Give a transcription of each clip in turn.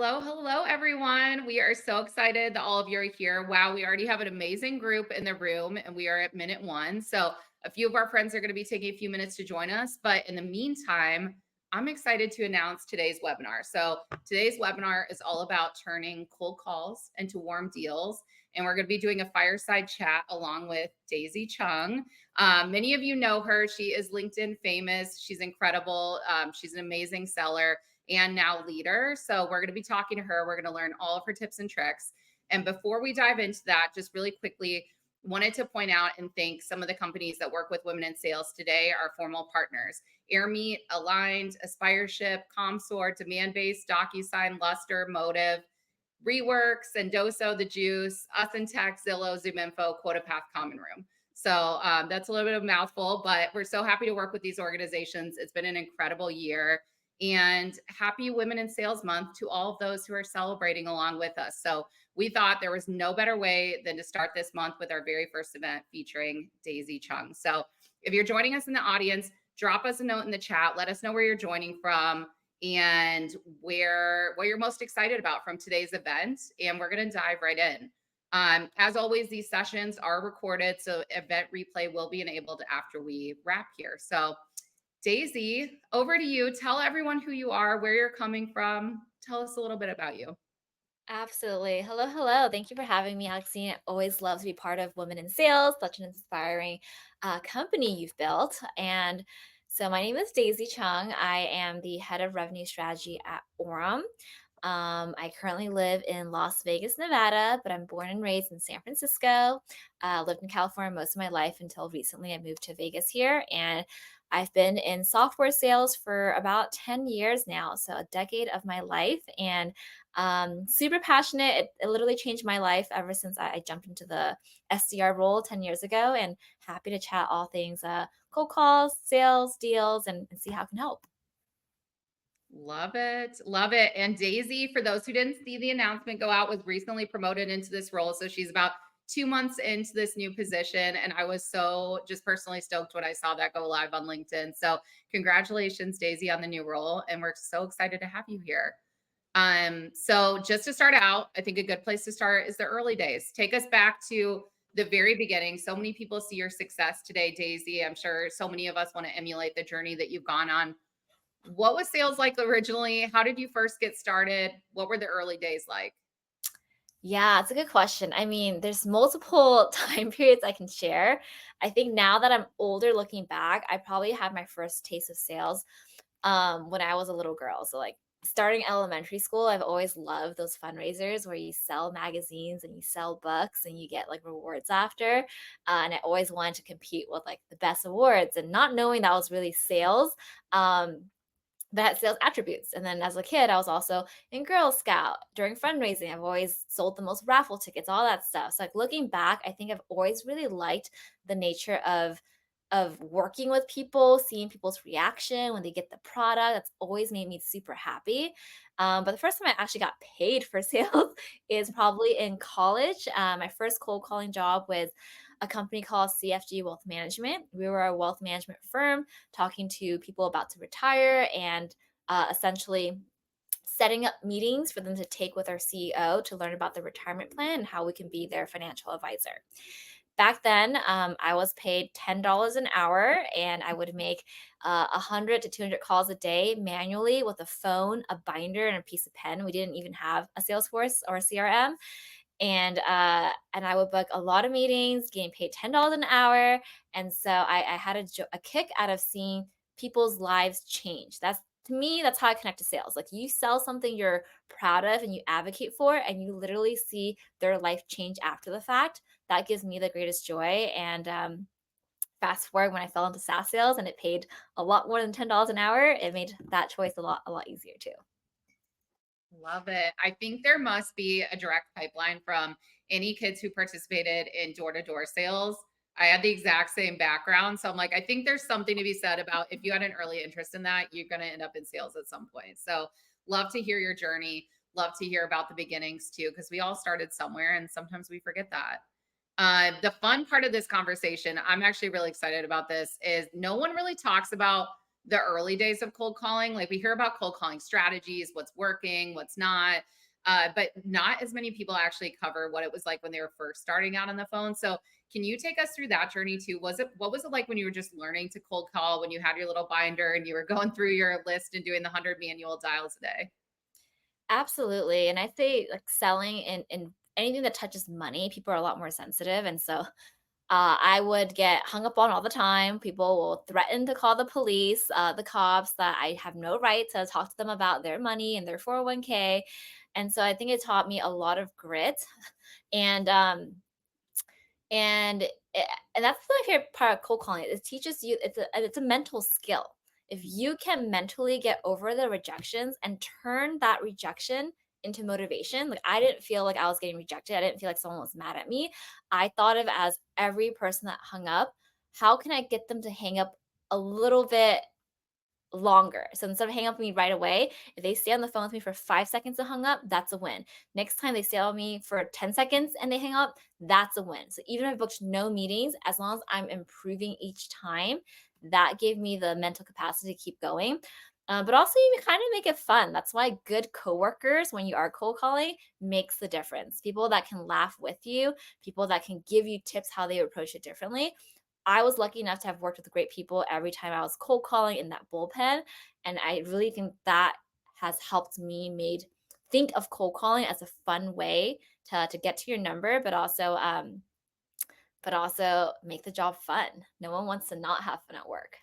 Hello, hello, everyone. We are so excited that all of you are here. Wow, we already have an amazing group in the room and we are at minute one. So, a few of our friends are going to be taking a few minutes to join us. But in the meantime, I'm excited to announce today's webinar. So, today's webinar is all about turning cold calls into warm deals. And we're going to be doing a fireside chat along with Daisy Chung. Many of you know her. She is LinkedIn famous. She's incredible. She's an amazing seller and now leader. So we're going to be talking to her. We're going to learn all of her tips and tricks. And before we dive into that, just really quickly, wanted to point out and thank some of the companies that work with women in sales today, our formal partners: AirMeet, Aligned, Aspireship, ComSort, Demandbase, DocuSign, Luster, Motive, Rework, Sendoso, The Juice, Us and Tech, Zillow, ZoomInfo, QuotaPath, Common Room. So that's a little bit of a mouthful, but we're so happy to work with these organizations. It's been an incredible year. And happy Women in Sales Month to all of those who are celebrating along with us. So we thought there was no better way than to start this month with our very first event featuring Daisy Chung. So if you're joining us in the audience, drop us a note in the chat. Let us know where you're joining from and what you're most excited about from today's event. And we're going to dive right in. As always, these sessions are recorded, so event replay will be enabled after we wrap here. So Daisy, over to you. Tell everyone who you are, where you're coming from. Tell us a little bit about you. Absolutely. Hello, hello. Thank you for having me, Alexine. I always love to be part of Women in Sales, such an inspiring company you've built. And so, my name is Daisy Chung. I am the head of revenue strategy at Orem. I currently live in Las Vegas, Nevada, but I'm born and raised in San Francisco. Lived in California most of my life until recently I moved to Vegas here. And I've been in software sales for about 10 years now, so a decade of my life. And super passionate. It literally changed my life ever since I jumped into the SDR role 10 years ago, and happy to chat all things cold calls, sales, deals, and see how I can help. Love it. Love it. And Daisy, for those who didn't see the announcement go out, was recently promoted into this role. So she's about 2 months into this new position. And I was so just personally stoked when I saw that go live on LinkedIn. So congratulations, Daisy, on the new role. And we're so excited to have you here. So just to start out, I think a good place to start is the early days. Take us back to the very beginning. So many people see your success today, Daisy. I'm sure so many of us want to emulate the journey that you've gone on. What was sales like originally? How did you first get started? What were the early days like? Yeah, it's a good question. I mean, there's multiple time periods I can share. I think now that I'm older looking back, I probably had my first taste of sales when I was a little girl. So like starting elementary school, I've always loved those fundraisers where you sell magazines and you sell books and you get like rewards after. And I always wanted to compete with like the best awards and not knowing that was really sales. That sales attributes. And then as a kid, I was also in Girl Scout during fundraising. I've always sold the most raffle tickets, all that stuff. So like looking back, I think I've always really liked the nature of working with people, seeing people's reaction when they get the product. That's always made me super happy. But the first time I actually got paid for sales is probably in college. My first cold calling job was a company called CFG Wealth Management. We were a wealth management firm talking to people about to retire and essentially setting up meetings for them to take with our CEO to learn about the retirement plan and how we can be their financial advisor. Back then, I was paid $10 an hour, and I would make 100 to 200 calls a day manually with a phone, a binder, and a piece of pen. We didn't even have a Salesforce or a CRM, and I would book a lot of meetings, getting paid $10 an hour, and so I had a kick out of seeing people's lives change. That's to me, that's how I connect to sales. Like you sell something you're proud of and you advocate for, and you literally see their life change after the fact. That gives me the greatest joy. And fast forward when I fell into SaaS sales and it paid a lot more than $10 an hour, it made that choice a lot easier too. Love it. I think there must be a direct pipeline from any kids who participated in door to door sales. I had the exact same background. So I'm like, I think there's something to be said about if you had an early interest in that, you're going to end up in sales at some point. So love to hear your journey. Love to hear about the beginnings too, because we all started somewhere and sometimes we forget that. The fun part of this conversation, I'm actually really excited about this, is no one really talks about the early days of cold calling. Like we hear about cold calling strategies, what's working, what's not. But not as many people actually cover what it was like when they were first starting out on the phone. So can you take us through that journey too? What was it like when you were just learning to cold call, when you had your little binder and you were going through your list and doing the 100 manual dials a day? Absolutely, and I'd say, like, selling in anything that touches money, people are a lot more sensitive, and so, I would get hung up on all the time. People will threaten to call the police, the cops, that I have no right to talk to them about their money and their 401k, and so I think it taught me a lot of grit, and, and eh, and that's my favorite part of cold calling. It teaches you it's a mental skill. If you can mentally get over the rejections and turn that rejection into motivation, like I didn't feel like I was getting rejected. I didn't feel like someone was mad at me. I thought of as every person that hung up, how can I get them to hang up a little bit longer. So instead of hanging up with me right away, if they stay on the phone with me for 5 seconds and hung up, that's a win. Next time they stay on me for 10 seconds and they hang up, that's a win. So even if I booked no meetings, as long as I'm improving each time, that gave me the mental capacity to keep going. But also, you kind of make it fun. That's why good coworkers, when you are cold calling, makes the difference. People that can laugh with you, people that can give you tips how they approach it differently. I was lucky enough to have worked with great people every time I was cold calling in that bullpen, and I really think that has helped me made think of cold calling as a fun way to get to your number, but also make the job fun. No one wants to not have fun at work.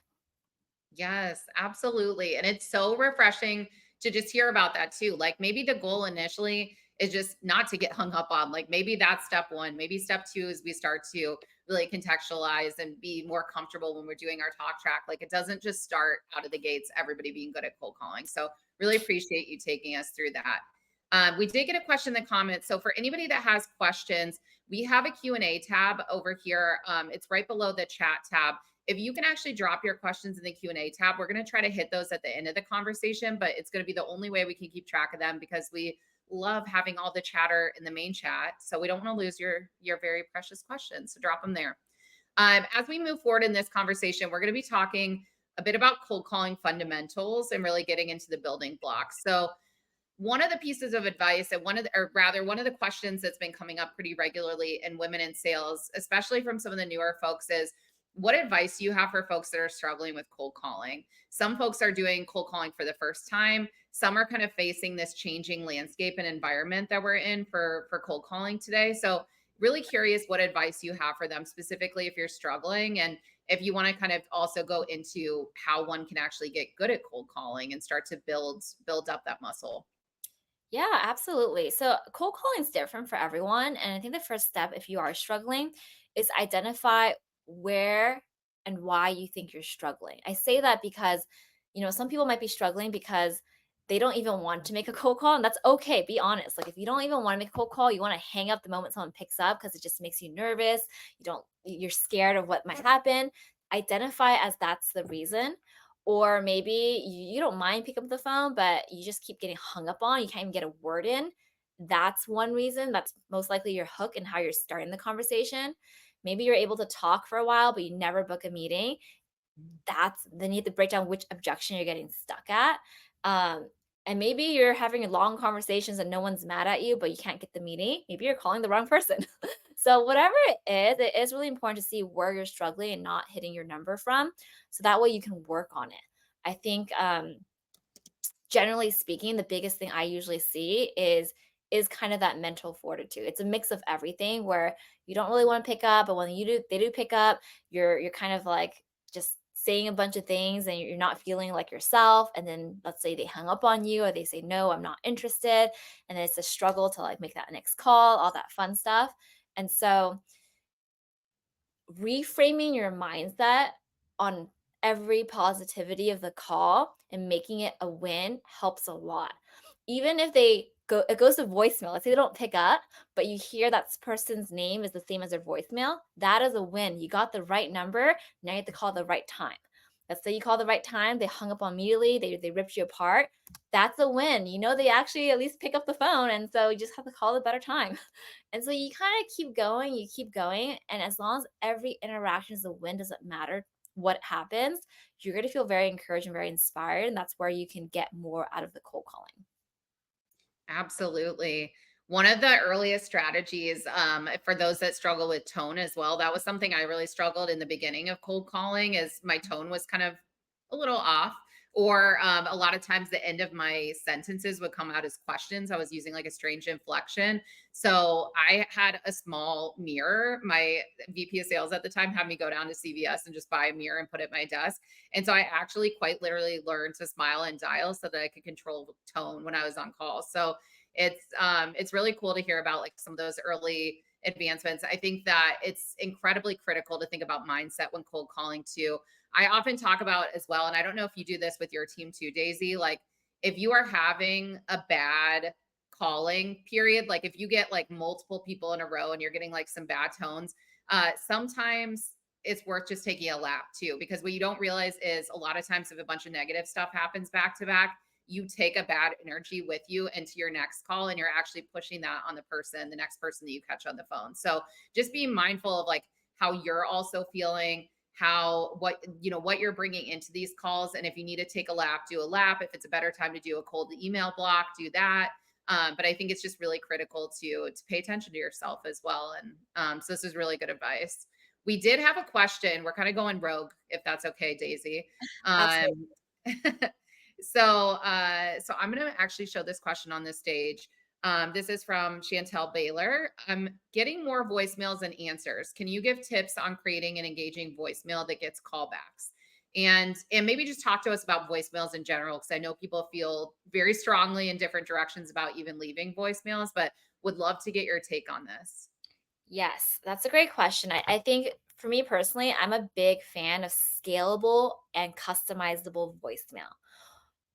Yes, absolutely. And it's so refreshing to just hear about that too. Like maybe the goal initially is just not to get hung up on. Like maybe that's step one. Maybe step two is we start to really contextualize and be more comfortable when we're doing our talk track. Like it doesn't just start out of the gates, everybody being good at cold calling. So really appreciate you taking us through that. We did get a question in the comments. So for anybody that has questions, we have a Q&A tab over here. It's right below the chat tab. If you can actually drop your questions in the Q&A tab, we're going to try to hit those at the end of the conversation, but it's going to be the only way we can keep track of them because we love having all the chatter in the main chat. So we don't want to lose your very precious questions. So drop them there. As we move forward in this conversation, we're going to be talking a bit about cold calling fundamentals and really getting into the building blocks. So one of the pieces of advice and one of the questions that's been coming up pretty regularly in women in sales, especially from some of the newer folks, is what advice do you have for folks that are struggling with cold calling? Some folks are doing cold calling for the first time. Some are kind of facing this changing landscape and environment that we're in for cold calling today. So really curious what advice you have for them specifically if you're struggling, and if you want to kind of also go into how one can actually get good at cold calling and start to build up that muscle. Yeah, absolutely. So cold calling is different for everyone. And I think the first step, if you are struggling, is identify where and why you think you're struggling. I say that because, some people might be struggling because they don't even want to make a cold call. And that's okay. Be honest. Like if you don't even want to make a cold call, you want to hang up the moment someone picks up because it just makes you nervous. You're scared of what might happen. Identify as that's the reason, or maybe you don't mind picking up the phone, but you just keep getting hung up on, you can't even get a word in. That's one reason. That's most likely your hook and how you're starting the conversation. Maybe you're able to talk for a while, but you never book a meeting. That's then you have to break down which objection you're getting stuck at. Um, and maybe you're having long conversations and no one's mad at you, but you can't get the meeting. Maybe you're calling the wrong person. So whatever it is really important to see where you're struggling and not hitting your number from, so that way you can work on it. I think generally speaking, the biggest thing I usually see is kind of that mental fortitude. It's a mix of everything where you don't really want to pick up, but when they do pick up, you're kind of like just saying a bunch of things and you're not feeling like yourself. And then let's say they hung up on you or they say, no, I'm not interested. And then it's a struggle to like make that next call, all that fun stuff. And so reframing your mindset on every positivity of the call and making it a win helps a lot. Even if it goes to voicemail. Let's say they don't pick up, but you hear that person's name is the same as their voicemail. That is a win. You got the right number. Now you have to call the right time. Let's say you call the right time, they hung up immediately, they ripped you apart. That's a win. They actually at least pick up the phone. And so you just have to call a better time. And so you kind of keep going, you keep going. And as long as every interaction is a win, doesn't matter what happens, you're going to feel very encouraged and very inspired. And that's where you can get more out of the cold calling. Absolutely. One of the earliest strategies, for those that struggle with tone as well, that was something I really struggled in the beginning of cold calling, is my tone was kind of a little off. Or a lot of times the end of my sentences would come out as questions. I was using like a strange inflection. So I had a small mirror. My VP of sales at the time had me go down to CVS and just buy a mirror and put it at my desk. And so I actually quite literally learned to smile and dial so that I could control tone when I was on call. So it's really cool to hear about like some of those early advancements. I think that it's incredibly critical to think about mindset when cold calling too. I often talk about as well, and I don't know if you do this with your team too, Daisy, like if you are having a bad calling period, like if you get like multiple people in a row and you're getting like some bad tones, sometimes it's worth just taking a lap too, because what you don't realize is a lot of times if a bunch of negative stuff happens back to back, you take a bad energy with you into your next call and you're actually pushing that on the next person that you catch on the phone. So just being mindful of like how you're also feeling, how what you're bringing into these calls, and if you need to take a lap, do a lap. If it's a better time to do a cold email block, do that. But I think it's just really critical to pay attention to yourself as well. And so this is really good advice. We did have a question. We're kind of going rogue, if that's okay, Daisy. Absolutely. Um, so I'm going to actually show this question on this stage. This is from Chantel Baylor. I'm getting more voicemails than answers. Can you give tips on creating an engaging voicemail that gets callbacks? And maybe just talk to us about voicemails in general, because I know people feel very strongly in different directions about even leaving voicemails, but would love to get your take on this. Yes, that's a great question. I think for me personally, I'm a big fan of scalable and customizable voicemail.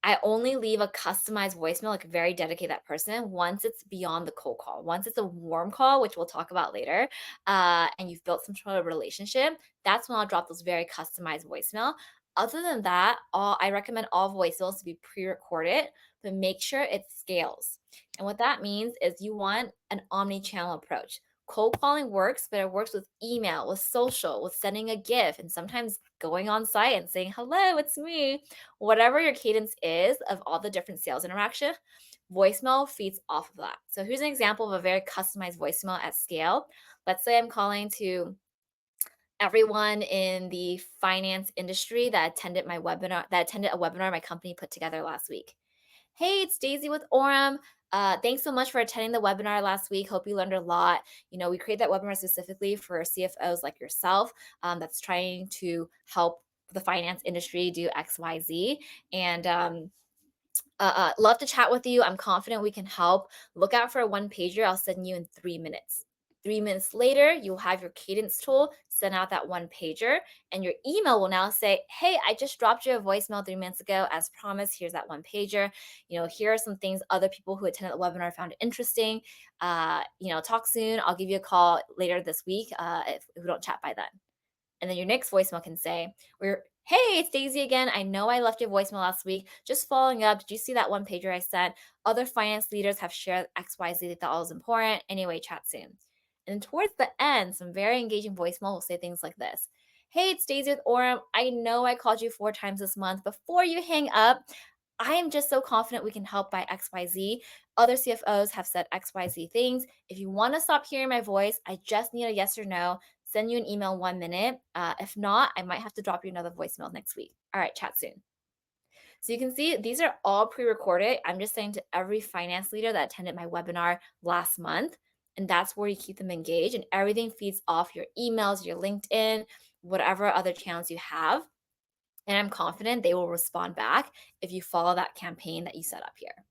I only leave a customized voicemail, like very dedicate that person once it's beyond the cold call. Once it's a warm call, which we'll talk about later, and you've built some sort of relationship, that's when I'll drop those very customized voicemail. Other than that, I recommend all voicemails to be pre-recorded, but make sure it scales. And what that means is you want an omni-channel approach. Cold calling works, but it works with email, with social, with sending a GIF, and sometimes going on site and saying, "Hello, it's me." Whatever your cadence is of all the different sales interaction, voicemail feeds off of that. So here's an example of a very customized voicemail at scale. Let's say I'm calling to everyone in the finance industry that attended a webinar my company put together last week. Hey, it's Daisy with Orem. Thanks so much for attending the webinar last week. Hope you learned a lot. We create that webinar specifically for CFOs like yourself, that's trying to help the finance industry do XYZ. And love to chat with you. I'm confident we can help. Look out for a one pager. I'll send you in 3 minutes. 3 minutes later, you'll have your cadence tool send out that one pager, and your email will now say, "Hey, I just dropped you a voicemail 3 minutes ago. As promised, here's that one pager. Here are some things other people who attended the webinar found interesting. Talk soon. I'll give you a call later this week if we don't chat by then." And then your next voicemail can say, "Hey, it's Daisy again. I know I left your voicemail last week. Just following up. Did you see that one pager I sent? Other finance leaders have shared XYZ they thought was important. Anyway, chat soon." And then towards the end, some very engaging voicemail will say things like this: "Hey, it's Daisy with Orem. I know I called you 4 times this month. Before you hang up, I am just so confident we can help by XYZ. Other CFOs have said XYZ things. If you want to stop hearing my voice, I just need a yes or no. Send you an email in 1 minute. If not, I might have to drop you another voicemail next week. All right, chat soon." So you can see these are all pre recorded. I'm just saying to every finance leader that attended my webinar last month. And that's where you keep them engaged, and everything feeds off your emails, your LinkedIn, whatever other channels you have. And I'm confident they will respond back if you follow that campaign that you set up here.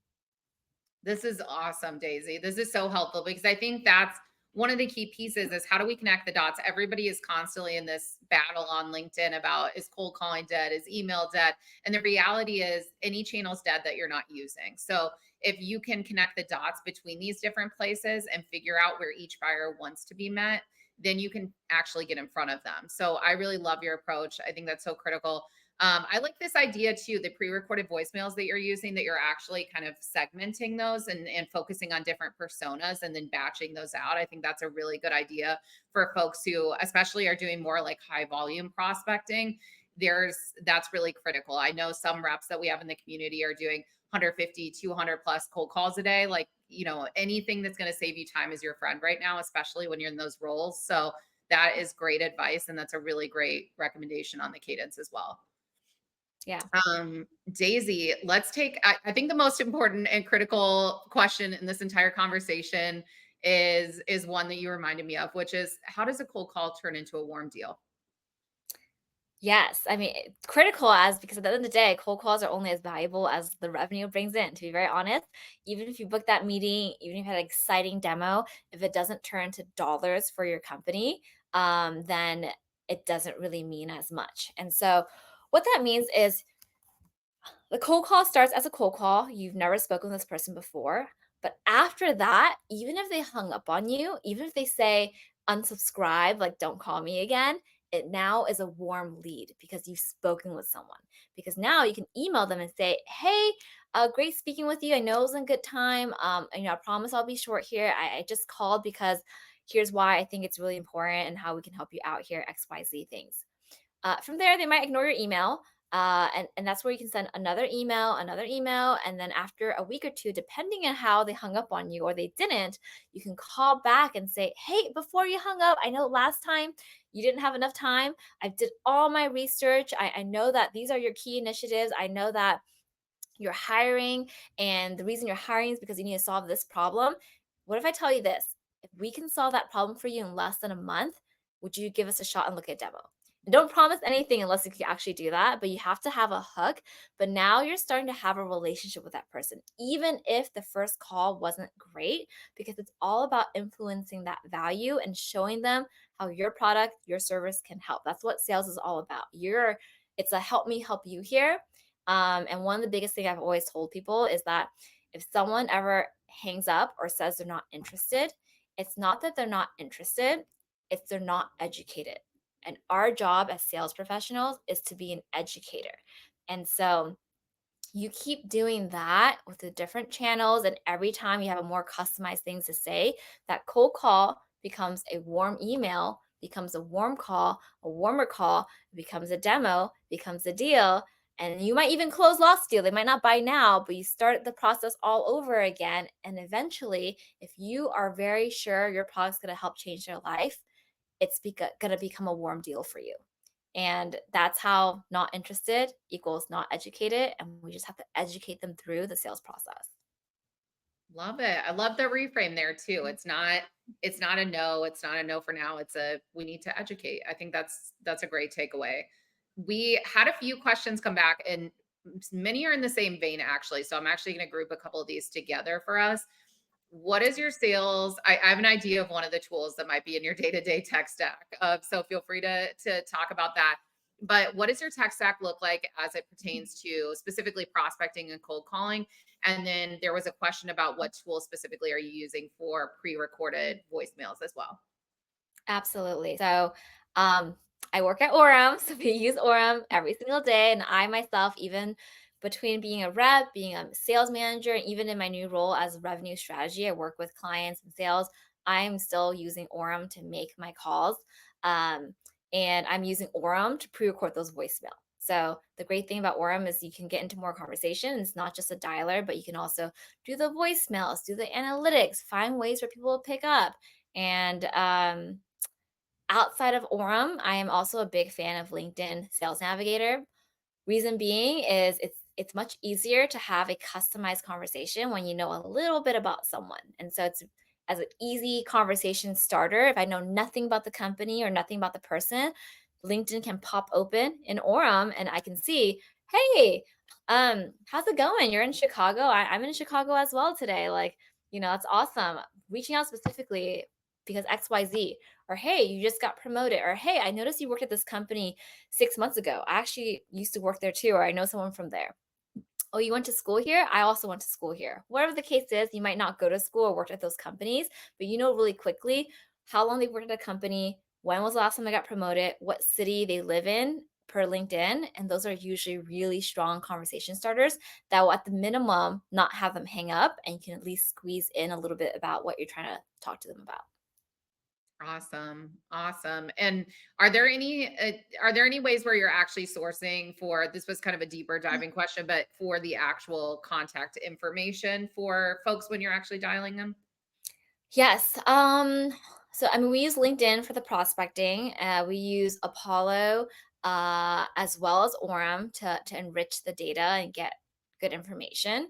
This is awesome, Daisy. This is so helpful because I think that's one of the key pieces is how do we connect the dots? Everybody is constantly in this battle on LinkedIn about, is cold calling dead? Is email dead? And the reality is any channel's dead that you're not using. So if you can connect the dots between these different places and figure out where each buyer wants to be met, then you can actually get in front of them. So I really love your approach. I think that's so critical. I like this idea too, the pre-recorded voicemails that you're using, that you're actually kind of segmenting those and focusing on different personas and then batching those out. I think that's a really good idea for folks who especially are doing more like high volume prospecting. That's really critical. I know some reps that we have in the community are doing 150, 200 plus cold calls a day. Like, anything that's going to save you time is your friend right now, especially when you're in those roles. So that is great advice. And that's a really great recommendation on the cadence as well. Yeah. Daisy, let's take, I think the most important and critical question in this entire conversation is one that you reminded me of, which is how does a cold call turn into a warm deal? Yes, I mean, it's critical as because at the end of the day, cold calls are only as valuable as the revenue it brings in. To be very honest, even if you book that meeting, even if you had an exciting demo, if it doesn't turn to dollars for your company, then it doesn't really mean as much. And so, what that means is the cold call starts as a cold call. You've never spoken with this person before. But after that, even if they hung up on you, even if they say unsubscribe, like don't call me again, it now is a warm lead because you've spoken with someone. Because now you can email them and say, hey, great speaking with you. I know it was a good time. I promise I'll be short here. I just called because here's why I think it's really important and how we can help you out here, XYZ things. From there, they might ignore your email. And that's where you can send another email. And then after a week or two, depending on how they hung up on you or they didn't, you can call back and say, hey, before you hung up, I know last time you didn't have enough time. I did all my research. I know that these are your key initiatives. I know that you're hiring, and the reason you're hiring is because you need to solve this problem. What if I tell you this? If we can solve that problem for you in less than a month, would you give us a shot and look at a demo? And don't promise anything unless you can actually do that, but you have to have a hook. But now you're starting to have a relationship with that person, even if the first call wasn't great, because it's all about influencing that value and showing them how your product, your service can help. That's what sales is all about. It's a help me help you here, and one of the biggest thing I've always told people is that if someone ever hangs up or says they're not interested, it's not that they're not interested, it's they're not educated. And our job as sales professionals is to be an educator. And so you keep doing that with the different channels, and every time you have a more customized things to say, that cold call becomes a warm email, becomes a warm call, a warmer call, becomes a demo, becomes a deal. And you might even close lost deal. They might not buy now, but you start the process all over again. And eventually, if you are very sure your product's going to help change their life, it's going to become a warm deal for you. And that's how not interested equals not educated. And we just have to educate them through the sales process. Love it. I love the reframe there too. It's not a no, it's not a no for now. It's a we need to educate. I think that's a great takeaway. We had a few questions come back and many are in the same vein actually. So I'm actually going to group a couple of these together for us. What is your sales? I have an idea of one of the tools that might be in your day-to-day tech stack. So feel free to talk about that. But what does your tech stack look like as it pertains to specifically prospecting and cold calling? And then there was a question about what tools specifically are you using for pre-recorded voicemails as well? Absolutely. So, I work at Orem, so we use Orem every single day. And I myself, even between being a rep, being a sales manager, and even in my new role as revenue strategy, I work with clients and sales. I'm still using Orem to make my calls. Um, and I'm using Orem to pre-record those voicemail. So the great thing about Orem is you can get into more conversation. It's not just a dialer, but you can also do the voicemails, do the analytics, find ways for people to pick up. And outside of Orem, I am also a big fan of LinkedIn Sales Navigator. Reason being is it's much easier to have a customized conversation when you know a little bit about someone. And so it's as an easy conversation starter. If I know nothing about the company or nothing about the person, LinkedIn can pop open in Orem and I can see, hey, how's it going? You're in Chicago. I'm in Chicago as well today. Like, that's awesome. Reaching out specifically because XYZ, or hey, you just got promoted, or hey, I noticed you worked at this company 6 months ago. I actually used to work there too, or I know someone from there. Oh, you went to school here? I also went to school here. Whatever the case is, you might not go to school or work at those companies, but you know really quickly how long they worked at a company, when was the last time they got promoted, what city they live in, per LinkedIn. And those are usually really strong conversation starters that will, at the minimum, not have them hang up. And you can at least squeeze in a little bit about what you're trying to talk to them about. Awesome. Awesome. And are there any ways where you're actually sourcing for this was kind of a deeper diving question, but for the actual contact information for folks when you're actually dialing them? Yes. So I mean, we use LinkedIn for the prospecting. We use Apollo as well as Orem to enrich the data and get good information.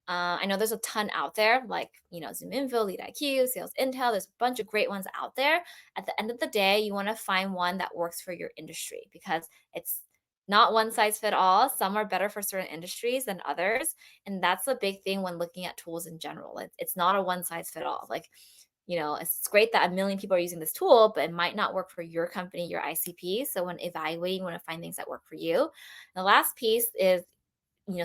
I know there's a ton out there, like Zoom Info, Lead IQ, Sales Intel. There's a bunch of great ones out there. At the end of the day, you want to find one that works for your industry because it's not one size fit all. Some are better for certain industries than others, and that's the big thing when looking at tools in general. It's not a one size fit all. Like it's great that a million people are using this tool, but it might not work for your company, your ICP. So when evaluating, you want to find things that work for you. The last piece is,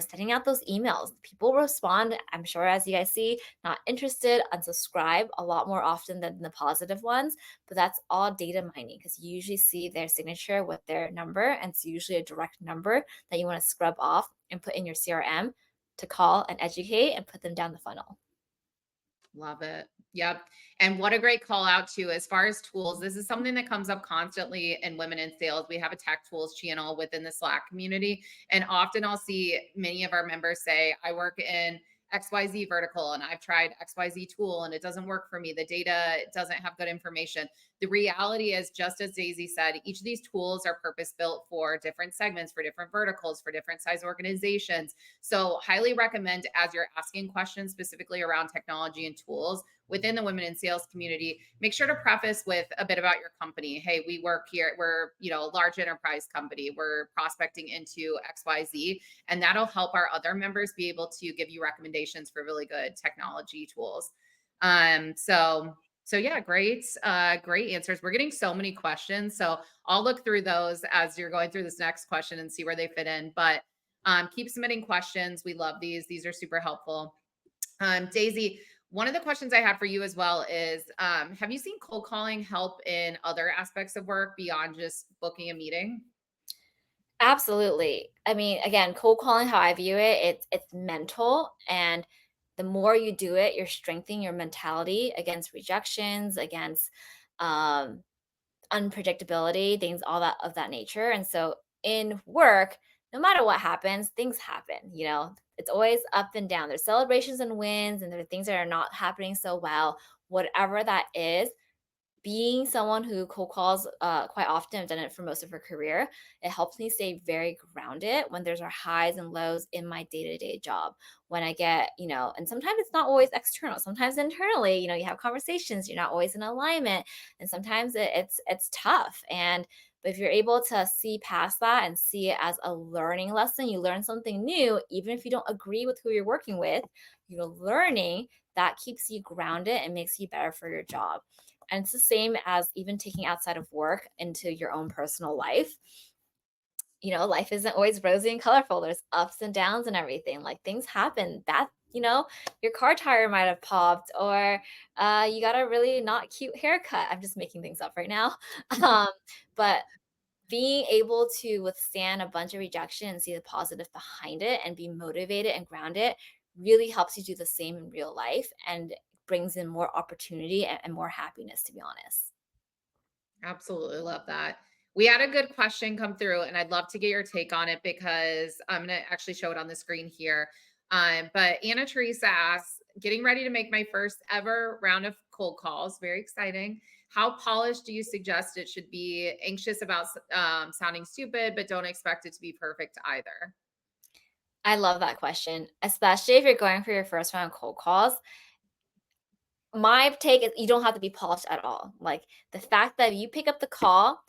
sending out those emails. People respond, I'm sure, as you guys see, not interested, unsubscribe a lot more often than the positive ones. But that's all data mining because you usually see their signature with their number. And it's usually a direct number that you want to scrub off and put in your CRM to call and educate and put them down the funnel. Love it. Yep. And what a great call out too, as far as tools. This is something that comes up constantly in Women in Sales. We have a tech tools channel within the Slack community. And often I'll see many of our members say, I work in XYZ vertical and I've tried XYZ tool and it doesn't work for me. The data doesn't have good information. The reality is, just as Daisy said, each of these tools are purpose built for different segments, for different verticals, for different size organizations. So, highly recommend as you're asking questions specifically around technology and tools within the Women in Sales community, make sure to preface with a bit about your company. Hey, we work here, we're, a large enterprise company. We're prospecting into XYZ, and that'll help our other members be able to give you recommendations for really good technology tools. So yeah, great answers. We're getting so many questions. So I'll look through those as you're going through this next question and see where they fit in. But keep submitting questions. We love these. These are super helpful. Daisy, one of the questions I had for you as well is have you seen cold calling help in other aspects of work beyond just booking a meeting? Absolutely. I mean, again, cold calling, how I view it, it's mental, and the more you do it, you're strengthening your mentality against rejections, against um, unpredictability, things all that of that nature. And so in work, no matter what happens, things happen. It's always up and down. There's celebrations and wins, and there are things that are not happening so well. Whatever that is, being someone who cold calls quite often, I've done it for most of her career. It helps me stay very grounded when there's our highs and lows in my day-to-day job. When I get, and sometimes it's not always external. Sometimes internally, you have conversations. You're not always in alignment, and sometimes it's tough. And but if you're able to see past that and see it as a learning lesson, you learn something new, even if you don't agree with who you're working with. You're learning that keeps you grounded and makes you better for your job. And it's the same as even taking outside of work into your own personal life. Life isn't always rosy and colorful. There's ups and downs and everything. Like things happen. Your car tire might have popped, or you got a really not cute haircut. I'm just making things up right now. Um, but being able to withstand a bunch of rejection and see the positive behind it and be motivated and grounded really helps you do the same in real life and brings in more opportunity and more happiness, to be honest. Absolutely love that. We had a good question come through, and I'd love to get your take on it because I'm going to actually show it on the screen here. But Anna Teresa asks, getting ready to make my first ever round of cold calls. Very exciting. How polished do you suggest it should be? Anxious about sounding stupid, but don't expect it to be perfect either. I love that question, especially if you're going for your first round of cold calls. My take is you don't have to be polished at all. Like, the fact that you pick up the call,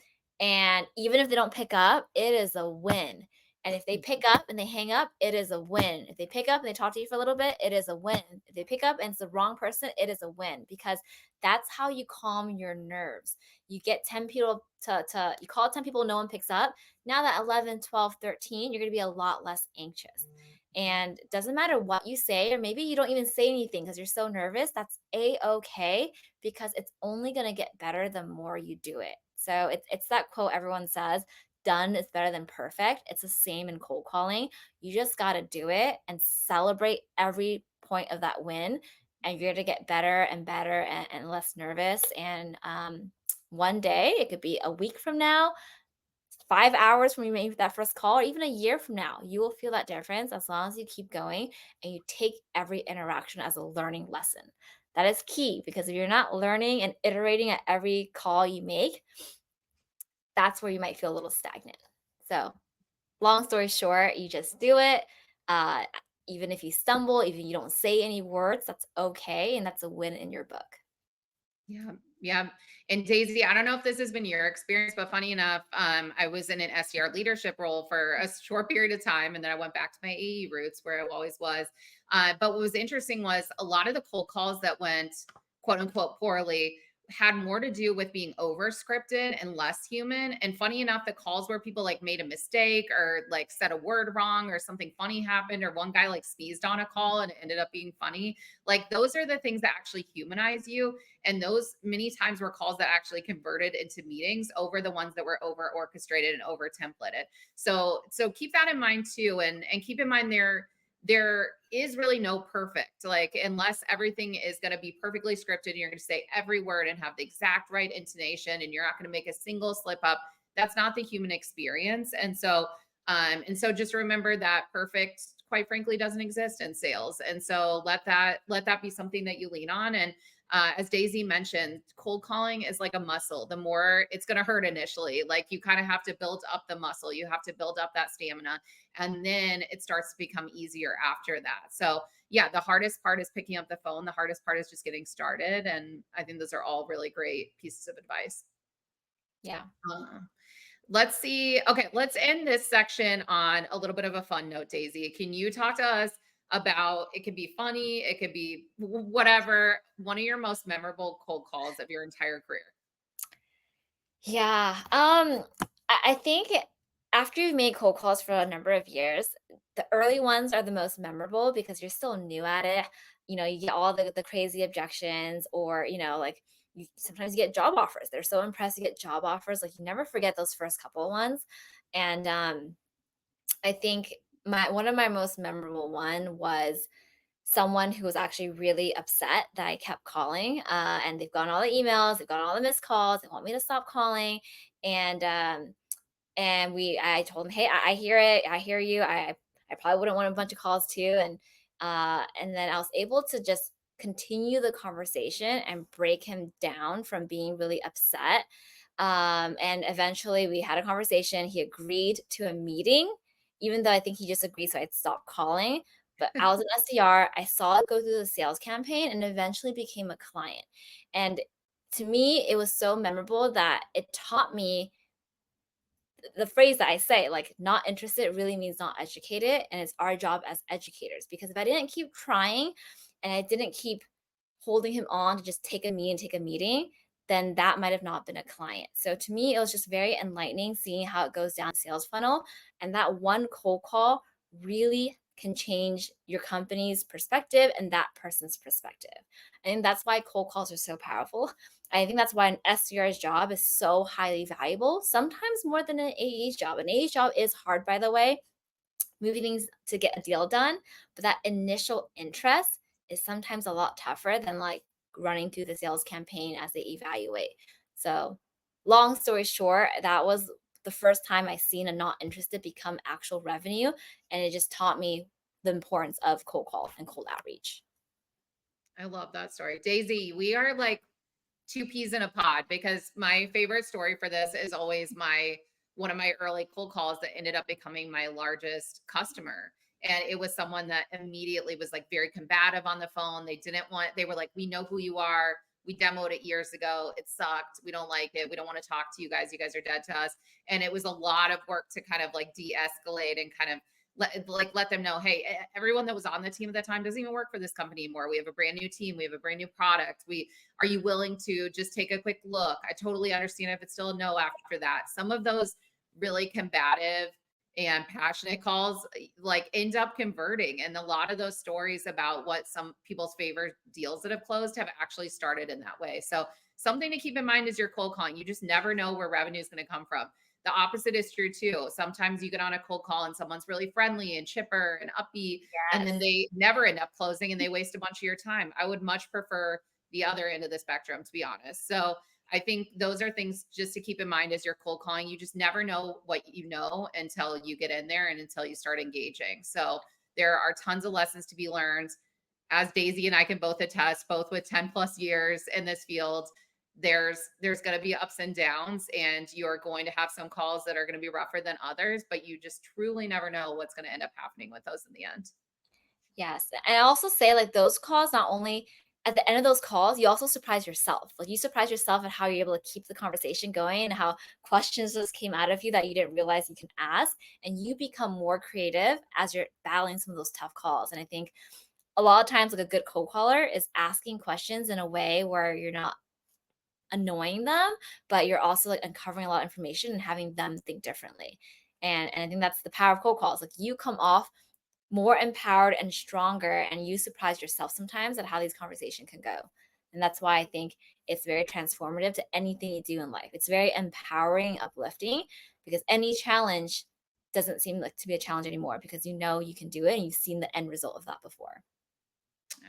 and even if they don't pick up, it is a win. And if they pick up and they hang up, it is a win. If they pick up and they talk to you for a little bit, it is a win. If they pick up and it's the wrong person, it is a win, because that's how you calm your nerves. You get 10 people you call 10 people, no one picks up. Now that 11, 12, 13, you're going to be a lot less anxious. And it doesn't matter what you say, or maybe you don't even say anything because you're so nervous. That's a okay, because it's only going to get better the more you do it. So it's that quote everyone says: done is better than perfect. It's the same in cold calling. You just got to do it and celebrate every point of that win. And you're going to get better and better and less nervous. And one day, it could be a week from now, 5 hours from you made that first call, or even a year from now, you will feel that difference as long as you keep going and you take every interaction as a learning lesson. That is key because if you're not learning and iterating at every call you make, that's where you might feel a little stagnant. So, long story short, you just do it. Uh, Even if you stumble, even if you don't say any words, that's okay. And that's a win in your book. Yeah. Yeah. And Daisy, I don't know if this has been your experience, but funny enough, I was in an SDR leadership role for a short period of time. And then I went back to my AE roots where I always was. But what was interesting was a lot of the cold calls that went quote unquote poorly had more to do with being over scripted and less human. And funny enough, the calls where people like made a mistake or like said a word wrong or something funny happened, or one guy like sneezed on a call and it ended up being funny. Like those are the things that actually humanize you, and those many times were calls that actually converted into meetings over the ones that were over orchestrated and over templated. So keep that in mind too. And keep in mind there is really no perfect, like unless everything is going to be perfectly scripted and you're going to say every word and have the exact right intonation and you're not going to make a single slip up. That's not the human experience. And so just remember that perfect, quite frankly, doesn't exist in sales. And so let that be something that you lean on. And as Daisy mentioned, cold calling is like a muscle. The more it's going to hurt initially, like you kind of have to build up the muscle, you have to build up that stamina, and then it starts to become easier after that. So, yeah, the hardest part is picking up the phone. The hardest part is just getting started. And I think those are all really great pieces of advice. Yeah. Uh, let's see. Okay, let's end this section on a little bit of a fun note, Daisy. Can you talk to us about, it could be funny, it could be whatever, one of your most memorable cold calls of your entire career? Yeah. I think after you've made cold calls for a number of years, the early ones are the most memorable because you're still new at it. You get all the crazy objections, or, like you sometimes you get job offers. They're so impressed you get job offers. Like you never forget those first couple of ones. And I think my one of my most memorable one was someone who was actually really upset that I kept calling, and they've gotten all the emails, they've gotten all the missed calls, they want me to stop calling, and I told him, "Hey, I hear it, I hear you. I probably wouldn't want a bunch of calls too," and then I was able to just continue the conversation and break him down from being really upset. And eventually, we had a conversation. He agreed to a meeting, even though I think he just agreed so I'd stop calling. But I was an SDR. I saw it go through the sales campaign and eventually became a client. And to me, it was so memorable that it taught me the phrase that I say, like, not interested really means not educated. And it's our job as educators. Because if I didn't keep trying and I didn't keep holding him on to just take a meeting, then that might have not been a client. So to me, it was just very enlightening seeing how it goes down the sales funnel. And that one cold call really can change your company's perspective and that person's perspective. And that's why cold calls are so powerful. I think that's why an SDR's job is so highly valuable, sometimes more than an AE's job. An AE's job is hard, by the way, moving things to get a deal done, but that initial interest is sometimes a lot tougher than like running through the sales campaign as they evaluate. So, long story short, that was the first time I seen a not interested become actual revenue, and it just taught me the importance of cold call and cold outreach. I love that story. Daisy, we are like two peas in a pod, because my favorite story for this is always my one of my early cold calls that ended up becoming my largest customer. And it was someone that immediately was like very combative on the phone. They were like, "We know who you are. We demoed it years ago. It sucked. We don't like it. We don't want to talk to you guys. You guys are dead to us." And it was a lot of work to kind of like de-escalate and kind of let them know, hey, everyone that was on the team at that time doesn't even work for this company anymore. We have a brand new team. We have a brand new product. We Are you willing to just take a quick look? I totally understand if it's still a no after that. Some of those really combative and passionate calls like end up converting. And a lot of those stories about what some people's favorite deals that have closed have actually started in that way. So something to keep in mind is your cold calling. You just never know where revenue is going to come from. the opposite is true too. Sometimes you get on a cold call and someone's really friendly and chipper and upbeat, and then Yes. they never end up closing and they waste a bunch of your time. I would much prefer the other end of the spectrum, to be honest. So I think those are things just to keep in mind as you're cold calling. You just never know what you know until you get in there and until you start engaging. So there are tons of lessons to be learned. As Daisy and I can both attest, both with 10 plus years in this field, there's going to be ups and downs, and you're going to have some calls that are going to be rougher than others, but you just truly never know what's going to end up happening with those in the end. Yes, and I also say, like, those calls, not only at the end of those calls, you also surprise yourself. Like, you surprise yourself at how you're able to keep the conversation going and how questions just came out of you that you didn't realize you can ask, and you become more creative as you're battling some of those tough calls. And I think a lot of times, like, a good cold caller is asking questions in a way where you're not annoying them, but you're also, like, uncovering a lot of information and having them think differently. And I think that's the power of cold calls. Like, you come off more empowered and stronger, and you surprise yourself sometimes at how these conversations can go. And that's why I think it's very transformative to anything you do in life. It's very empowering, uplifting, because any challenge doesn't seem like to be a challenge anymore because you know you can do it and you've seen the end result of that before.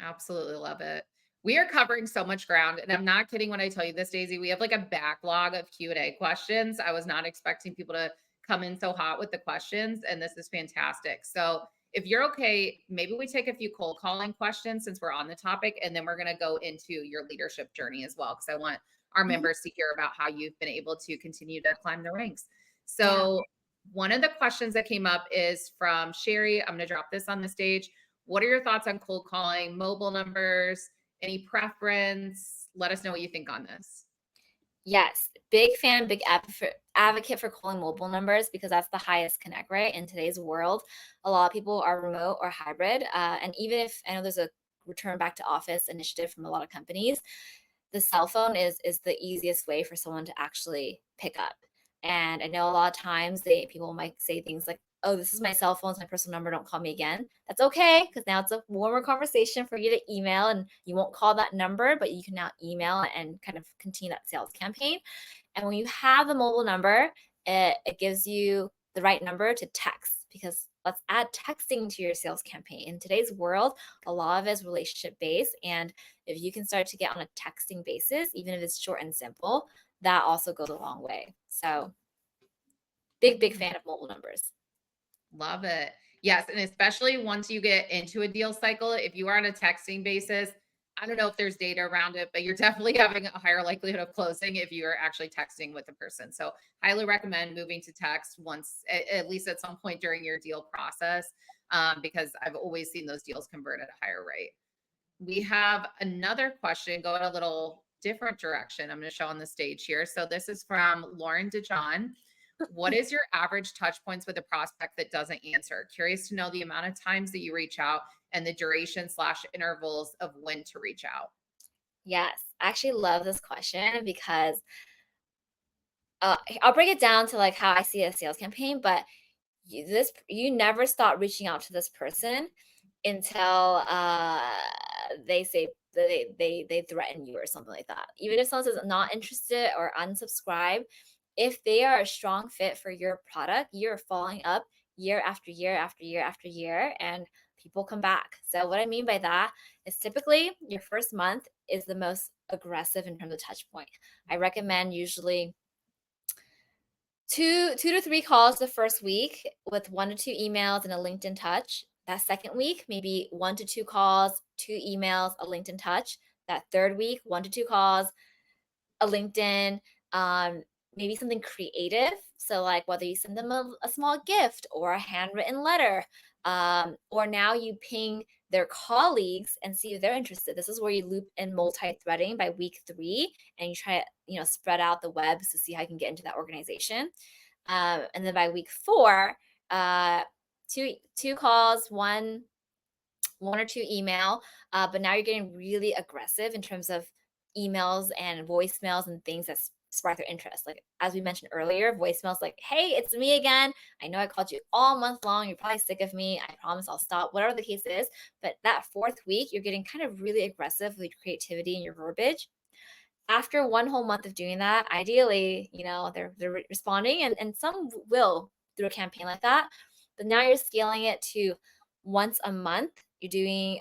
Absolutely love it. We are covering so much ground, and I'm not kidding when I tell you this, Daisy. We have like a backlog of Q&A questions. I was not expecting people to come in so hot with the questions, and this is fantastic. So, if you're okay, maybe we take a few cold calling questions since we're on the topic, and then we're going to go into your leadership journey as well, because I want our Mhm. members to hear about how you've been able to continue to climb the ranks. Yeah. So, one of the questions that came up is from Sherry. I'm going to drop this on the stage. What are your thoughts on cold calling, mobile numbers, any preference? Let us know what you think on this. Yes, big fan, big advocate for calling mobile numbers because that's the highest connect rate in today's world. A lot of people are remote or hybrid, and even if I know there's a return back to office initiative from a lot of companies, the cell phone is the easiest way for someone to actually pick up. And I know a lot of times they people might say things like, "Oh, this is my cell phone, it's my personal number, don't call me again." That's okay because now it's a warmer conversation for you to email and you won't call that number, but you can now email and kind of continue that sales campaign. And when you have the mobile number, it gives you the right number to text because let's add texting to your sales campaign. In today's world, a lot of it is relationship based. And if you can start to get on a texting basis, even if it's short and simple, that also goes a long way. So, big, big fan of mobile numbers. Love it. Yes, and especially once you get into a deal cycle, if you are on a texting basis, I don't know if there's data around it, but you're definitely having a higher likelihood of closing if you are actually texting with the person. So, highly recommend moving to text once, at least at some point during your deal process, because I've always seen those deals convert at a higher rate. We have another question going a little different direction. I'm going to show on the stage here. So this is from Lauren DeJohn. What is your average touch points with a prospect that doesn't answer? Curious to know the amount of times that you reach out and the duration slash intervals of when to reach out. Yes, I actually love this question because I'll break it down to like how I see a sales campaign, but you never stop reaching out to this person until they say that they threaten you or something like that. Even if someone says not interested or unsubscribe, if they are a strong fit for your product, you're following up year after year after year after year, and people come back. So what I mean by that is typically your first month is the most aggressive in terms of touch point. I recommend usually two to three calls the first week with 1 to 2 emails and a LinkedIn touch. That second week, maybe 1 to 2 calls, 2 emails, a LinkedIn touch. That third week, 1 to 2 calls, a LinkedIn, um, maybe something creative. So, like whether you send them a small gift or a handwritten letter, or now you ping their colleagues and see if they're interested. This is where you loop in multi-threading by week 3, and you try to spread out the webs to see how you can get into that organization. And then by week 4, uh, two calls, one or two email, but now you're getting really aggressive in terms of emails and voicemails and things that spark their interest. Like as we mentioned earlier, voicemails like, "Hey, it's me again. I know I called you all month long. You're probably sick of me. I promise I'll stop." Whatever the case is, but that fourth week, you're getting kind of really aggressive with your creativity and your verbiage. After 1 whole month of doing that, ideally, they're responding, and some will through a campaign like that, but now you're scaling it to once a month. You're doing,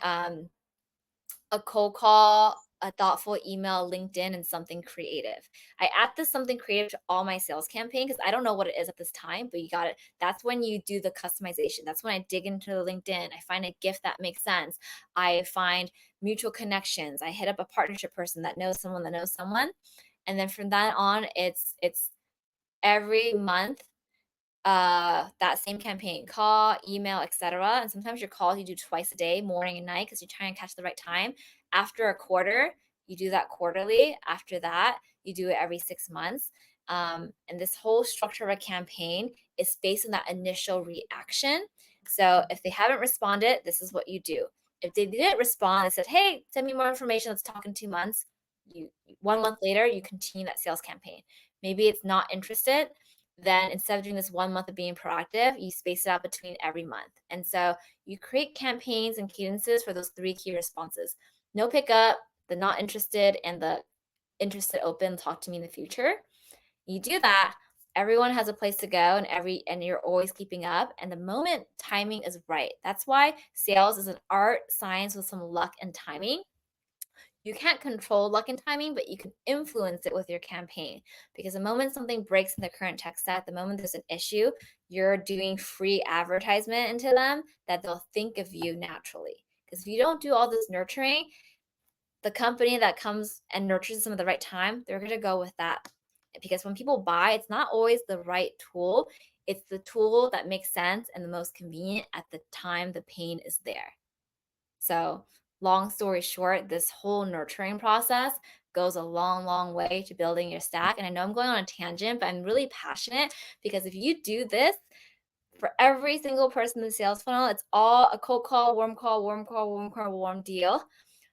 a cold call, a thoughtful email, LinkedIn, and something creative. I add this something creative to all my sales campaign because I don't know what it is at this time, but you got it. That's when you do the customization. That's when I dig into the LinkedIn. I find a gift that makes sense. I find mutual connections. I hit up a partnership person that knows someone that knows someone. And then from that on, it's every month that same campaign, call, email, etc. And sometimes your calls you do twice a day, morning and night, because you're trying to catch the right time. After a quarter, you do that quarterly. After that, you do it every 6 months. And this whole structure of a campaign is based on that initial reaction. So if they haven't responded, this is what you do. If they didn't respond and said, "Hey, send me more information. Let's talk in 2 months," you 1 month later, you continue that sales campaign. Maybe it's not interested, then instead of doing this 1 month of being proactive, you space it out between every month. And so you create campaigns and cadences for those three key responses: no pickup, the not interested, and the interested open, talk to me in the future. You do that, everyone has a place to go, and you're always keeping up. And the moment timing is right. That's why sales is an art, science with some luck and timing. You can't control luck and timing, but you can influence it with your campaign. Because the moment something breaks in the current tech stack, the moment there's an issue, you're doing free advertisement into them that they'll think of you naturally. Because if you don't do all this nurturing, the company that comes and nurtures them at the right time, they're going to go with that. Because when people buy, it's not always the right tool, it's the tool that makes sense and the most convenient at the time the pain is there. So, long story short, this whole nurturing process goes a long, long way to building your stack. And I know I'm going on a tangent, but I'm really passionate because if you do this for every single person in the sales funnel, it's all a cold call, warm call, warm call, warm call, warm deal.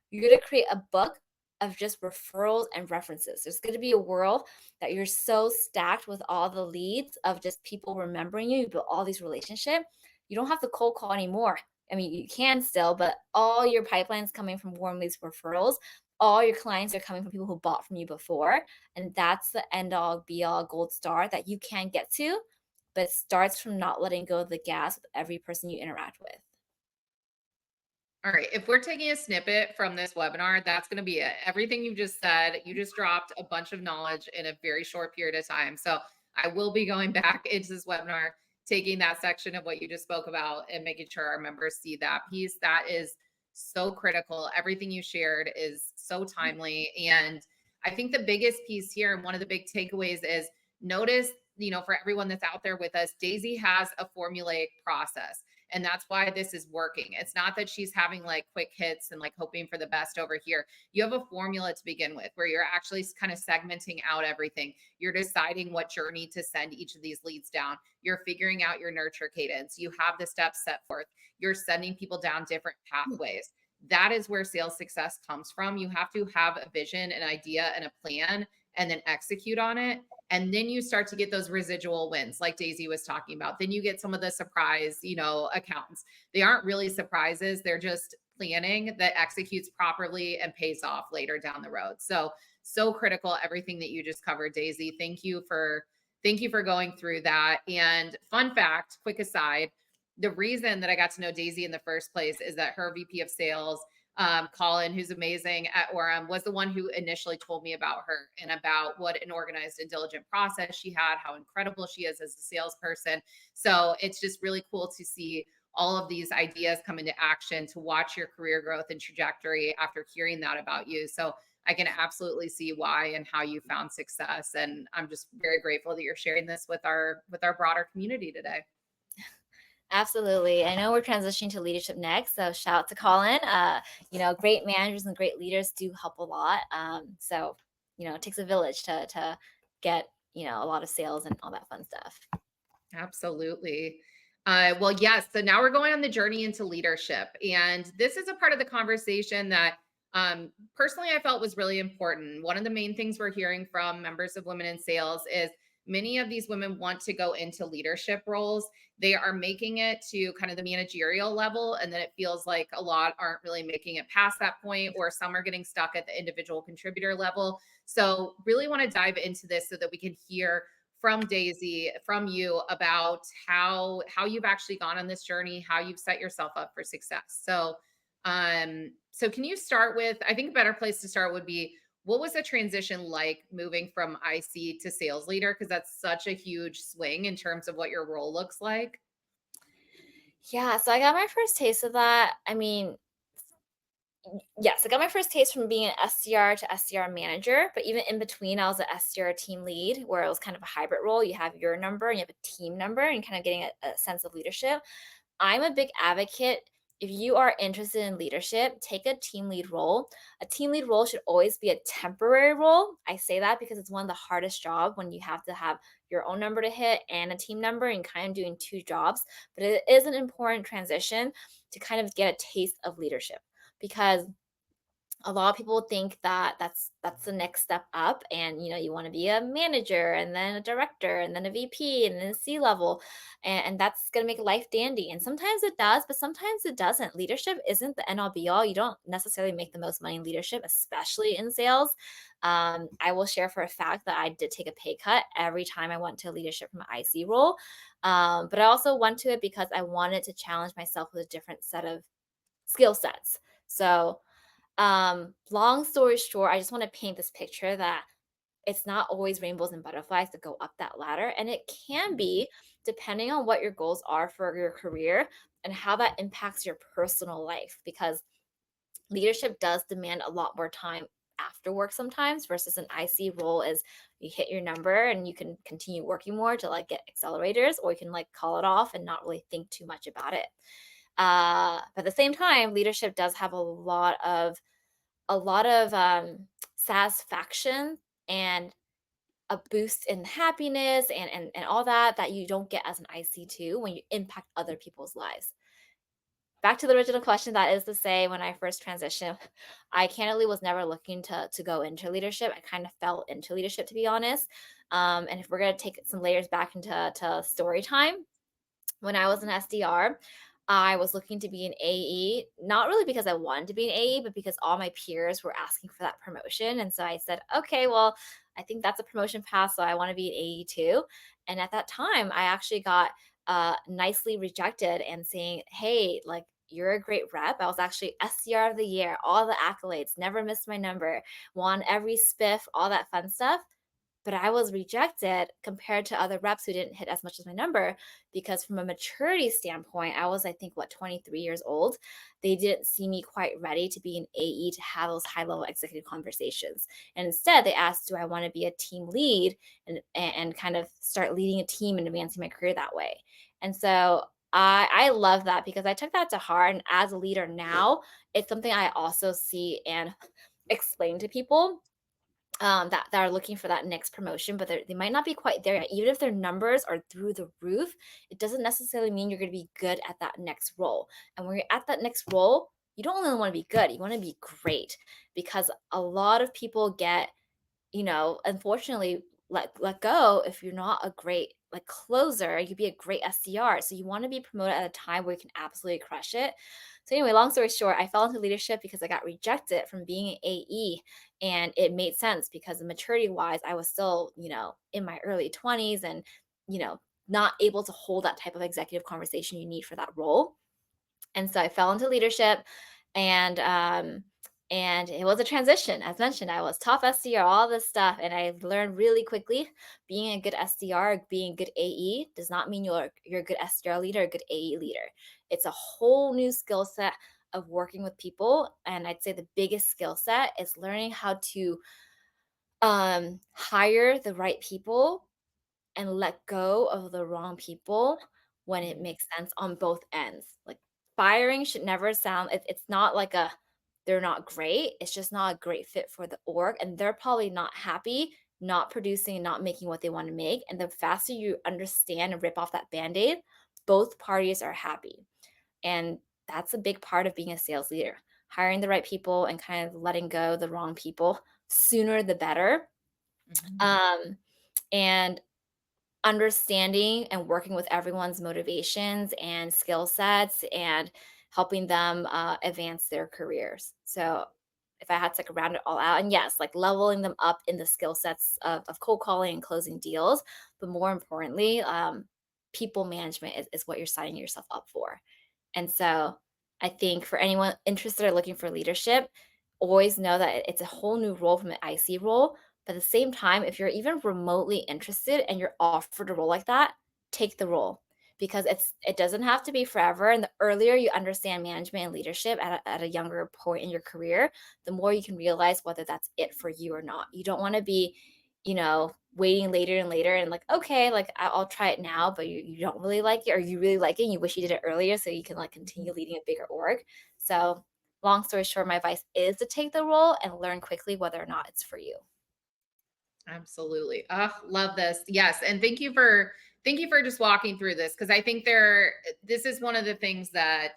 You're going to create a book of just referrals and references. There's going to be a world that you're so stacked with all the leads of just people remembering you. You build all these relationships. You don't have to cold call anymore. I mean, you can still, but all your pipelines coming from warm leads referrals. All your clients are coming from people who bought from you before. And that's the end all be all gold star that you can get to. But it starts from not letting go of the gas with every person you interact with. All right. If we're taking a snippet from this webinar, that's going to be it. Everything you just said, you just dropped a bunch of knowledge in a very short period of time. So I will be going back into this webinar, taking that section of what you just spoke about and making sure our members see that piece. That is so critical. Everything you shared is so timely. And I think the biggest piece here, and one of the big takeaways is notice, for everyone that's out there with us, Daisy has a formulaic process. And that's why this is working. It's not that she's having like quick hits and like hoping for the best over here. You have a formula to begin with where you're actually kind of segmenting out everything. You're deciding what journey to send each of these leads down. You're figuring out your nurture cadence. You have the steps set forth. You're sending people down different pathways. That is where sales success comes from. You have to have a vision, an idea, and a plan, and then execute on it. And then you start to get those residual wins like Daisy was talking about. Then you get some of the surprise, accounts. They aren't really surprises. They're just planning that executes properly and pays off later down the road. So critical everything that you just covered, Daisy. Thank you for going through that. And fun fact, quick aside, the reason that I got to know Daisy in the first place is that her VP of sales, Colin, who's amazing at Orem, was the one who initially told me about her and about what an organized and diligent process she had, how incredible she is as a salesperson. So it's just really cool to see all of these ideas come into action, to watch your career growth and trajectory after hearing that about you. So I can absolutely see why and how you found success. And I'm just very grateful that you're sharing this with our broader community today. Absolutely. I know we're transitioning to leadership next. So shout out to Colin. Great managers and great leaders do help a lot. It takes a village to get, a lot of sales and all that fun stuff. Absolutely. Well, yes. So now we're going on the journey into leadership. And this is a part of the conversation that personally I felt was really important. One of the main things we're hearing from members of Women in Sales is many of these women want to go into leadership roles. They are making it to kind of the managerial level, and then it feels like a lot aren't really making it past that point, or some are getting stuck at the individual contributor level. So really want to dive into this so that we can hear from Daisy, from you, about how you've actually gone on this journey, how you've set yourself up for success. So can you start with, I think a better place to start would be, what was the transition like moving from IC to sales leader? Because that's such a huge swing in terms of what your role looks like. Yeah, so I got my first taste of that. I mean, yes, I got my first taste from being an SDR to SDR manager, but even in between, I was an SDR team lead where it was kind of a hybrid role. You have your number and you have a team number and kind of getting a sense of leadership. I'm a big advocate. If you are interested in leadership, take a team lead role. A team lead role should always be a temporary role. I say that because it's one of the hardest jobs when you have to have your own number to hit and a team number and kind of doing two jobs. But it is an important transition to kind of get a taste of leadership because a lot of people think that that's the next step up, and you want to be a manager and then a director and then a VP and then a C level, and that's going to make life dandy, and sometimes it does, but sometimes it doesn't. Leadership isn't the end all be all. You don't necessarily make the most money in leadership, especially in sales. I will share for a fact that I did take a pay cut every time I went to leadership from an IC role, but I also went to it because I wanted to challenge myself with a different set of skill sets. So long story short, I just want to paint this picture that it's not always rainbows and butterflies to go up that ladder. And it can Mhm. be depending on what your goals are for your career and how that impacts your personal life. Because leadership does demand a lot more time after work sometimes versus an IC role is you hit your number and you can continue working more to like get accelerators, or you can like call it off and not really think too much about it. But at the same time, leadership does have a lot of satisfaction and a boost in happiness and all that you don't get as an IC2 when you impact other people's lives. Back to the original question, that is to say, when I first transitioned, I candidly was never looking to go into leadership. I kind of fell into leadership, to be honest. And if we're gonna take some layers back into story time, when I was an SDR, I was looking to be an AE, not really because I wanted to be an AE, but because all my peers were asking for that promotion. And so I said, okay, well, I think that's a promotion path. So I want to be an AE too. And at that time, I actually got nicely rejected and saying, hey, like, you're a great rep. I was actually SDR of the year, all the accolades, never missed my number, won every spiff, all that fun stuff, but I was rejected compared to other reps who didn't hit as much as my number because from a maturity standpoint, I was, I think, what, 23 years old. They didn't see me quite ready to be an AE to have those high level executive conversations. And instead, they asked, do I want to be a team lead and kind of start leading a team and advancing my career that way? And so I love that because I took that to heart. And as a leader now, it's something I also see and explain to people that are looking for that next promotion, but they might not be quite there yet. Even if their numbers are through the roof, it doesn't necessarily mean you're going to be good at that next role. And when you're at that next role, you don't only want to be good, you want to be great because a lot of people get, unfortunately, let go if you're not a great like closer. You'd be a great SDR. So you want to be promoted at a time where you can absolutely crush it. So anyway, long story short, I fell into leadership because I got rejected from being an AE, and it made sense because maturity wise, I was still, in my early 20s and, you know, not able to hold that type of executive conversation you need for that role. And so I fell into leadership, and and it was a transition. As mentioned, I was top SDR, all this stuff, and I learned really quickly being a good SDR, being a good AE does not mean you're a good SDR leader, a good AE leader. It's a whole new skill set of working with people, and I'd say the biggest skill set is learning how to hire the right people and let go of the wrong people when it Mhm. makes sense on both ends. Like firing should never sound it's not like a they're not great. It's just not a great fit for the org and they're probably not happy, not producing and not making what they want to make. And the faster you understand and rip off that band-aid, both parties are happy. And that's a big part of being a sales leader. Hiring the right people and kind of letting go the wrong people sooner the better. Mhm. Um and understanding and working with everyone's motivations and skill sets and helping them advance their careers. So if I had to like round it all out, and yes, like leveling them up in the skill sets of cold calling and closing deals, but more importantly, people management is what you're signing yourself up for. And so I think for anyone interested or looking for leadership, always know that it's a whole new role from an IC role. But at the same time, if you're even remotely interested and you're offered a role like that, take the role because it doesn't have to be forever. And the earlier you understand management and leadership at a younger point in your career, the more you can realize whether that's it for you or not. You don't want to be, waiting later and later and like, okay, like I'll try it now, but you don't really like it or you really like it and you wish you did it earlier so you can like continue leading a bigger org. So long story short, my advice is to take the role and learn quickly whether or not it's for you. Absolutely. Oh, love this. Yes. And thank you for just walking through this because I think this is one of the things that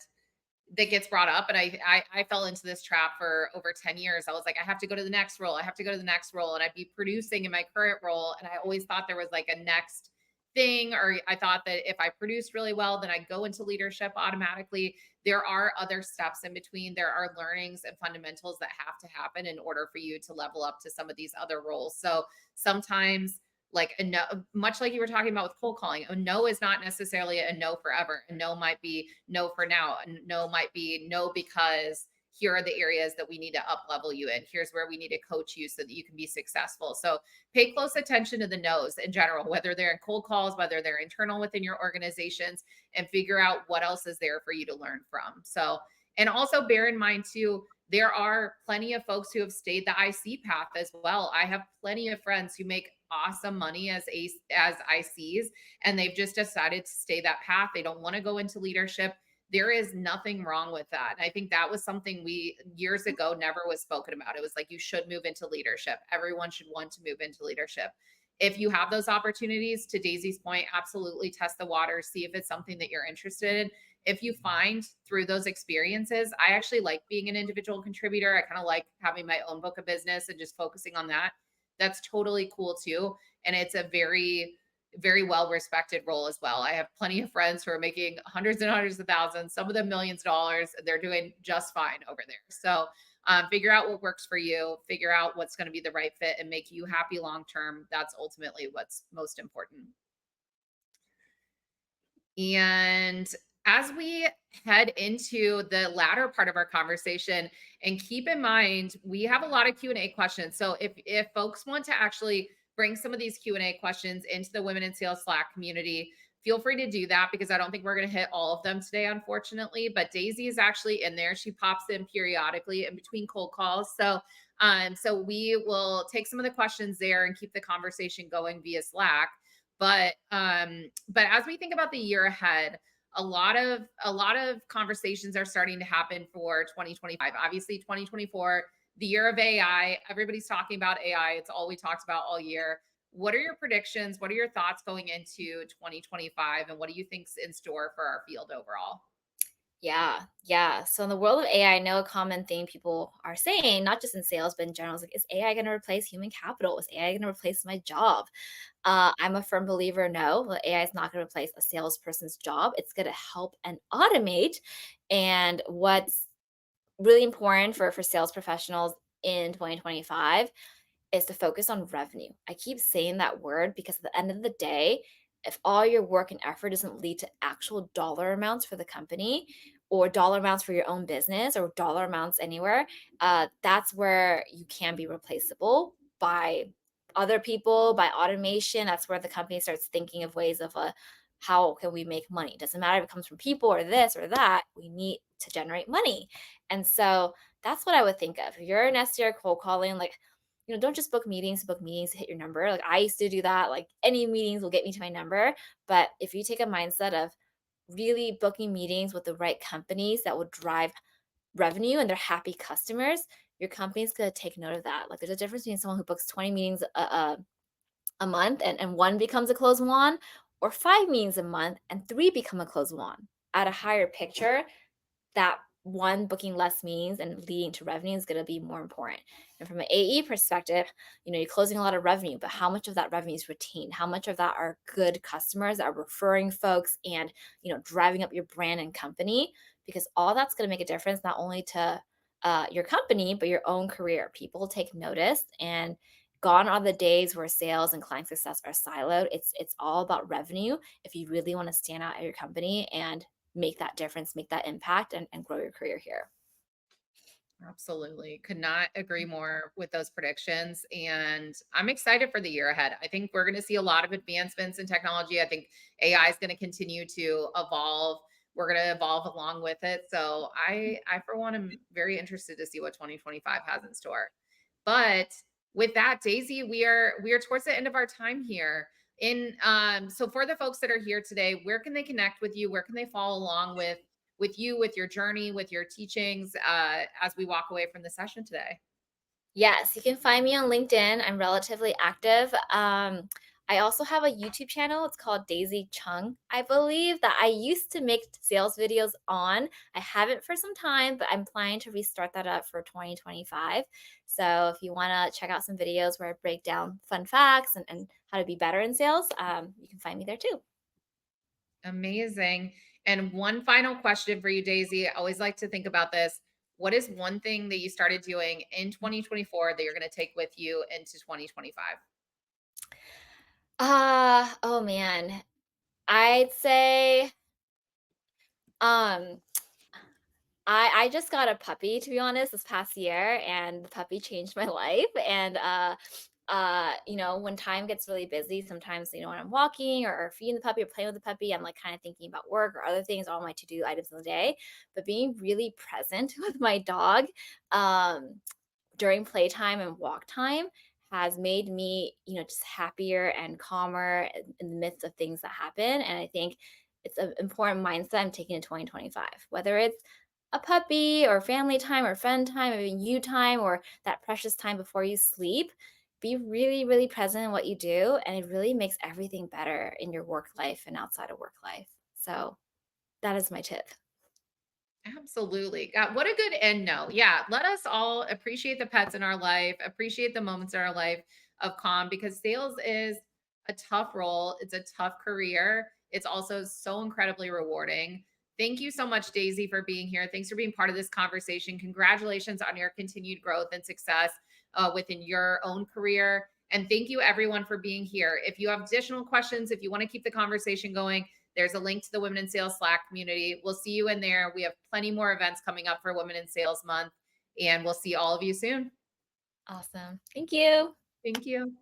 gets brought up. And I fell into this trap for over 10 years. I was like, I have to go to the next role. I have to go to the next role. And I'd be producing in my current role. And I always thought there was like a next thing, or I thought that if I produced really well, then I'd go into leadership automatically. There are other steps in between. There are learnings and fundamentals that have to happen in order for you to level up to some of these other roles. So sometimes like a no, much like you were talking about with cold calling, a no is not necessarily a no forever. A no might be no for now. A no might be no because here are the areas that we need to up level you in. Here's where we need to coach you so that you can be successful. So pay close attention to the no's in general, whether they're in cold calls, whether they're internal within your organizations, and figure out what else is there for you to learn from. So, and also bear in mind too, there are plenty of folks who have stayed the IC path as well. I have plenty of friends who make awesome money as ICs, and they've just decided to stay that path. They don't want to go into leadership. There is nothing wrong with that. And I think that was something we years ago never was spoken about. It was like you should move into leadership. Everyone should want to move into leadership. If you have those opportunities, to Daisy's point, absolutely test the water, see if it's something that you're interested in. If you find through those experiences, I actually like being an individual contributor. I kind of like having my own book of business and just focusing on that. That's totally cool too. And it's a very well respected role as well. I have plenty of friends who are making hundreds and hundreds of thousands, some of them millions of dollars. And they're doing just fine over there. So figure out what works for you, figure out what's going to be the right fit and make you happy long term. That's ultimately what's most important. And as we head into the latter part of our conversation, and keep in mind, we have a lot of Q&A questions. So if folks want to actually bring some of these Q&A questions into the Women in Sales Slack community, feel free to do that because I don't think we're going to hit all of them today, unfortunately. But Daisy is actually in there. She pops in periodically in between cold calls. So we will take some of the questions there and keep the conversation going via Slack. But as we think about the year ahead, a lot of conversations are starting to happen for 2025. Obviously, 2024, the year of AI. Everybody's talking about AI. It's all we talked about all year. What are your predictions? What are your thoughts going into 2025? And what do you think's in store for our field overall? Yeah, yeah. So in the world of AI, I know a common thing people are saying, not just in sales, but in general, is like, is AI going to replace human capital? Is AI going to replace my job? I'm a firm believer, no, that AI is not going to replace a salesperson's job. It's going to help and automate. And what's really important for sales professionals in 2025 is to focus on revenue. I keep saying that word because at the end of the day, if all your work and effort doesn't lead to actual dollar amounts for the company or dollar amounts for your own business or dollar amounts anywhere, that's where you can be replaceable by other people, by automation. That's where the company starts thinking of ways of how can we make money? Doesn't matter if it comes from people or this or that. We need to generate money. And so that's what I would think of. If you're an SDR cold calling, like don't just book meetings to hit your number. Like I used to do that. Like any meetings will get me to my number. But if you take a mindset of really booking meetings with the right companies that will drive revenue and they're happy customers, your company's going to take note of that. Like there's a difference between someone who books 20 meetings a month and one becomes a close one, or 5 meetings a month and three become a close one. At a higher picture, that one booking less means and leading to revenue is going to be more important. And from an AE perspective, you're closing a lot of revenue, but how much of that revenue is retained? How much of that are good customers that are referring folks and, driving up your brand and company? Because all that's going to make a difference not only to your company, but your own career. People take notice, and gone are the days where sales and client success are siloed. It's all about revenue if you really want to stand out at your company and make that difference, make that impact, and grow your career here. Absolutely. Could not agree more with those predictions. And I'm excited for the year ahead. I think we're going to see a lot of advancements in technology. I think AI is going to continue to evolve. We're going to evolve along with it. So I for one, am very interested to see what 2025 has in store. But with that, Daisy, we are towards the end of our time here. In so for the folks that are here today, where can they connect with you? Where can they follow along with you, with your journey, with your teachings as we walk away from the session today? Yes, you can find me on LinkedIn. I'm relatively active. I also have a YouTube channel. It's called Daisy Chung, I believe, that I used to make sales videos on. I haven't for some time, but I'm planning to restart that up for 2025. So if you want to check out some videos where I break down fun facts and how to be better in sales, you can find me there too. Amazing. And one final question for you, Daisy. I always like to think about this. What is one thing that you started doing in 2024 that you're going to take with you into 2025? Oh man. I'd say um I just got a puppy, to be honest, this past year, and the puppy changed my life. And when time gets really busy, sometimes, when I'm walking or feeding the puppy or playing with the puppy, I'm like kind of thinking about work or other things, all my to-do items of the day. But being really present with my dog, um, during playtime and walk time has made me, just happier and calmer in the midst of things that happen. And I think it's an important mindset I'm taking in 2025, whether it's a puppy or family time or friend time, or even you time or that precious time before you sleep. Be really, really present in what you do. And it really makes everything better in your work life and outside of work life. So that is my tip. Absolutely. God, what a good end note. Yeah. Let us all appreciate the pets in our life, appreciate the moments in our life of calm because sales is a tough role. It's a tough career. It's also so incredibly rewarding. Thank you so much, Daisy, for being here. Thanks for being part of this conversation. Congratulations on your continued growth and success within your own career. And thank you, everyone, for being here. If you have additional questions, if you want to keep the conversation going, there's a link to the Women in Sales Slack community. We'll see you in there. We have plenty more events coming up for Women in Sales Month, and we'll see all of you soon. Awesome. Thank you. Thank you.